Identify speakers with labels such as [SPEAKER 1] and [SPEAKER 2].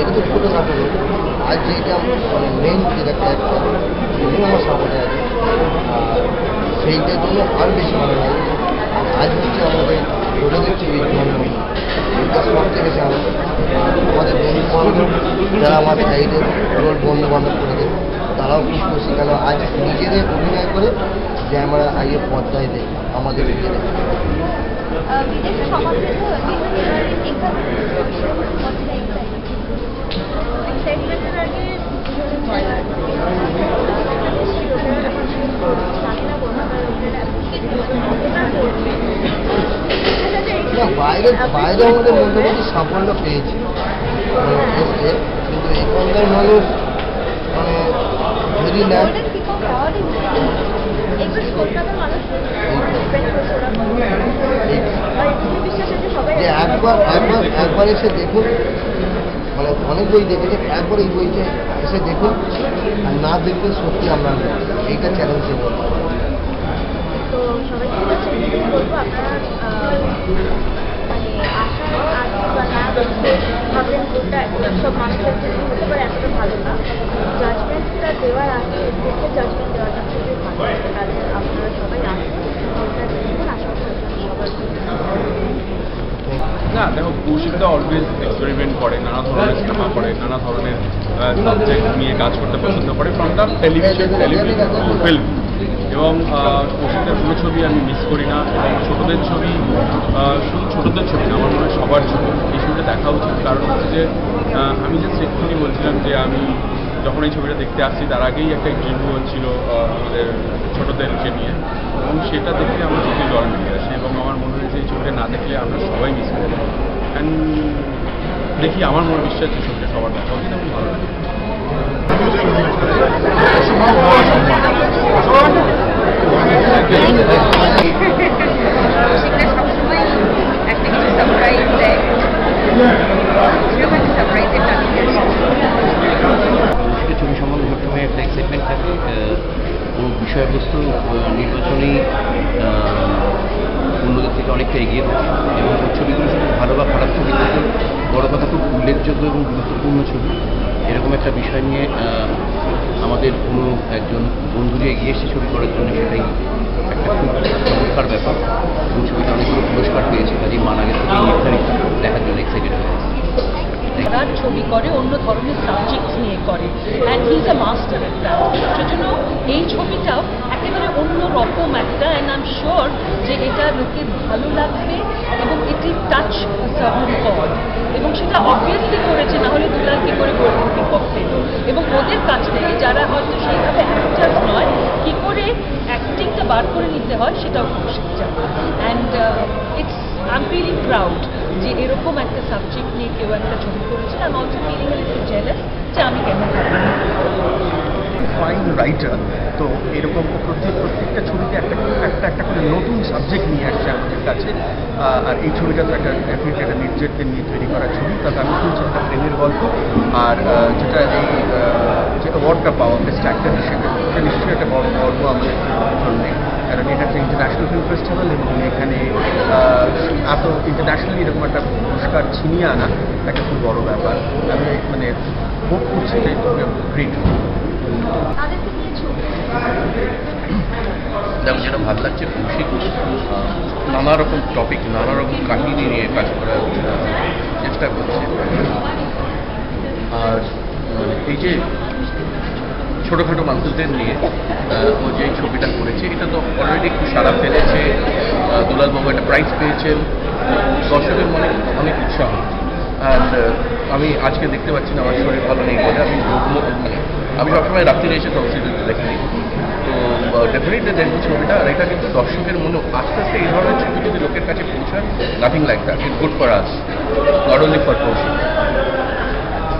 [SPEAKER 1] এটা তো ছোটোখাটো রোল। আজ যেটা মানে মেন যেটা ক্যারেক্টার সেগুলো আমার সামনে আছে, আর সেইটার জন্য আরও বেশি ভালো লাগে। আজ হচ্ছে আমাদের ছোটোদের জন্মদিন, এটা সব থেকে বেশি আনন্দ। আমাদের বন্ধু বান্ধব যারা আমার সাইডে রোল বন্ধু বান্ধব করেছে তারাও খুব খুশি, কেন আজ নিজেদের অভিনয় করে যে আমরা আগে পর্দায় দেয় আমাদের নিজেদের। বাইরে বাইরে আমাদের মোটামুটি সাফল্য পেয়েছি এসে, কিন্তু এখানকার মানুষ মানে যদি না যে একবার এসে দেখুন, মানে অনেক বই দেখেছে, একবার এই বইটা এসে দেখুন, আর না দেখবেন সত্যি আমরা এইটা চ্যালেঞ্জ দেবো।
[SPEAKER 2] তো সবাইকে বলবো আপনারা ভাবলেন কোনটা সব মানুষের জন্য হতে পারে এতটা ভালো না, জাজমেন্টটা দেওয়ার আগে দেখে জাজমেন্ট দেওয়াটা খুবই ভালো। কারণ আপনারা সবাই আসুন, ওটা দেখুন, আশা করি সবার
[SPEAKER 3] না। দেখো, কৌশিকদা অলওয়েজ এক্সপেরিমেন্ট করে, নানা ধরনের সিনেমা করে, নানা ধরনের সাবজেক্ট নিয়ে কাজ করতে পছন্দ করে, ফ্রম দ্য টেলিভিশন ফিল্ম। এবং কৌশিকদার কোনো ছবি আমি মিস করি না, এবং ছোটোদের ছবি, শুধু ছোটোদের ছবি না, আমার মনে হয় সবার ছবি এই ছবিটা দেখা উচিত। কারণ হচ্ছে যে আমি জাস্ট এক্ষুনি বলছিলাম যে আমি যখন এই ছবিটা দেখতে আসছি তার আগেই একটা ইন্টারভিউ হচ্ছিল আমাদের ছোটোদেরকে নিয়ে, এবং সেটা দেখে আমার চোখে জল নিয়ে আসে, এবং আমার মনে হয়েছে এই ছবিটা না দেখলে আমরা সবাই মিস করি। অ্যান্ড দেখি, আমার মনে বিশ্বাস যে ছবিটা সবার দেখা উচিত এবং ভালো লাগে।
[SPEAKER 4] ছবি সম্বন্ধে সবসময় একটা এক্সাইটমেন্ট থাকে। কোনো বিষয়বস্তু নির্বাচনী অন্যদের থেকে অনেকটা এগিয়ে থাকে, এবং ছবিগুলো শুধু ভালো বা খারাপ ছবি থেকে বড় কথা খুব উল্লেখযোগ্য এবং গুরুত্বপূর্ণ ছবি, এরকম একটা বিষয় নিয়ে আমাদের কোনো একজন বন্ধু যে এগিয়ে এসে ছবি করার জন্য, সেটাই একটা খুব চমৎকার ব্যাপার। এবং ছবিটা অনেকগুলো পুরস্কার পেয়েছে, কাজেই মান আগের থেকেই নির্ধারিত দেখার জন্য এক্সাইটেড হয়ে গেছে।
[SPEAKER 5] ছবি করে, অন্য ধরনের সাবজেক্টস নিয়ে করে, and he is a master at that. সেজন্য এই ছবিটাও একেবারে অন্য রকম একটা, অ্যান্ড আই এম শিওর যে এটা লোকের ভালো লাগবে, এবং এটি টাচ সার্ভেন্ট গড, এবং সেটা অবভিয়াসলি করেছে, না হলে দুলাল কি করে করবে বিপক্ষে। এবং ওদের কাছ থেকে যারা হয়তো সেইভাবে অ্যাক্টার্স নয়, কী করে অ্যাক্টিংটা বার করে নিতে হয় সেটাও খুব শিখছে। And it's I am feeling proud যে এরকম একটা সাবজেক্ট নিয়ে কেউ একটা ছবি করেছে। I am also feeling a little jealous যে আমি কেন
[SPEAKER 6] ফাইন রাইটার। তো এরকম প্রত্যেকটা ছবিতে একটা করে নতুন সাবজেক্ট নিয়ে আসছে আমাদের কাছে। আর এই ছবিটা তো একটা ডেফিনেটলি একটা নির্যাতন নিয়ে তৈরি করা ছবি, তাতে আমি শুনছি একটা প্রেমের গল্প। আর যেটা এই যে অ্যাওয়ার্ডটা পাওয়া বেস্ট অ্যাক্টর হিসেবে, এটা নিশ্চয়ই একটা বড় গর্ব আমাদের জন্য, কারণ এটা একটা ইন্টারন্যাশনাল ফিল্ম ফেস্টিভ্যাল, এবং এখানে এত ইন্টারন্যাশনালি এরকম একটা পুরস্কার ছিনিয়ে আনা একটা খুব বড় ব্যাপার। আমি মানে হোপ করছি যে গ্রেট।
[SPEAKER 4] যেমন যেটা ভালো লাগছে, কৌশিক নানা রকম টপিক, নানা রকম কাহিনী নিয়ে কাজ করার চেষ্টা করছে। আর এই যে ছোটোখাটো মানুষদের নিয়ে ও যে ছবিটা করেছে, এটা তো অলরেডি একটু সাড়া ফেলেছে। দুলালবাবু একটা প্রাইজ পেয়েছেন, দর্শকের মনে অনেক উৎসাহ। আর আমি আজকে দেখতে পাচ্ছি না, আমার শরীর ভালো নেই বলে আমি সবসময় রাত্রিরে এসে সংস্কৃতিতে দেখিনি। তো ডেফিনেটলি দেখবো ছবিটা। আর এটা কিন্তু দর্শকের মনে আস্তে আস্তে এই ধরনের ছবি যদি লোকের কাছে পৌঁছায়, nothing like that, it's good for us, not only for Kaushik.